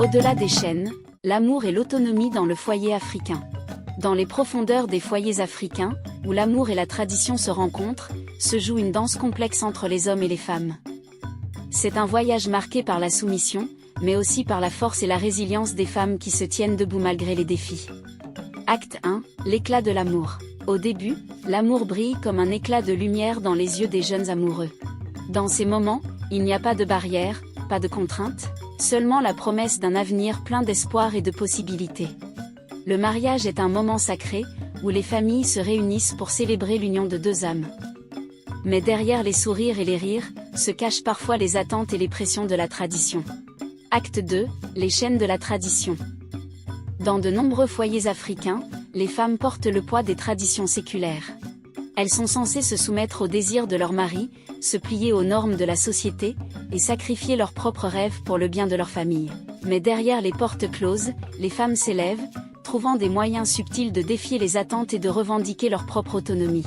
Au-delà des chaînes, l'amour et l'autonomie dans le foyer africain. Dans les profondeurs des foyers africains, où l'amour et la tradition se rencontrent, se joue une danse complexe entre les hommes et les femmes. C'est un voyage marqué par la soumission, mais aussi par la force et la résilience des femmes qui se tiennent debout malgré les défis. Acte 1, l'éclat de l'amour. Au début, l'amour brille comme un éclat de lumière dans les yeux des jeunes amoureux. Dans ces moments, il n'y a pas de barrière, pas de contraintes, seulement la promesse d'un avenir plein d'espoir et de possibilités. Le mariage est un moment sacré, où les familles se réunissent pour célébrer l'union de deux âmes. Mais derrière les sourires et les rires, se cachent parfois les attentes et les pressions de la tradition. Acte 2, les chaînes de la tradition. Dans de nombreux foyers africains, les femmes portent le poids des traditions séculaires. Elles sont censées se soumettre aux désirs de leur mari, se plier aux normes de la société, et sacrifier leurs propres rêves pour le bien de leur famille. Mais derrière les portes closes, les femmes s'élèvent, trouvant des moyens subtils de défier les attentes et de revendiquer leur propre autonomie.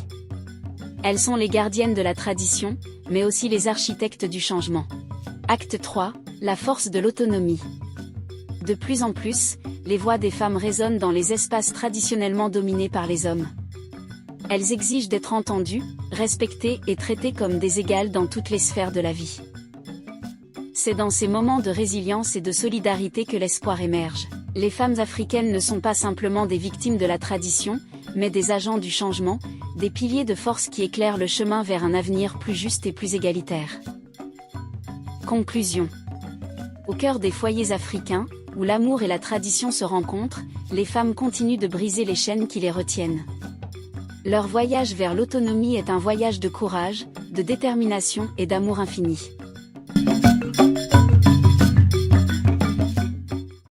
Elles sont les gardiennes de la tradition, mais aussi les architectes du changement. Acte 3, la force de l'autonomie. De plus en plus, les voix des femmes résonnent dans les espaces traditionnellement dominés par les hommes. Elles exigent d'être entendues, respectées et traitées comme des égales dans toutes les sphères de la vie. C'est dans ces moments de résilience et de solidarité que l'espoir émerge. Les femmes africaines ne sont pas simplement des victimes de la tradition, mais des agents du changement, des piliers de force qui éclairent le chemin vers un avenir plus juste et plus égalitaire. Conclusion. Au cœur des foyers africains, où l'amour et la tradition se rencontrent, les femmes continuent de briser les chaînes qui les retiennent. Leur voyage vers l'autonomie est un voyage de courage, de détermination et d'amour infini.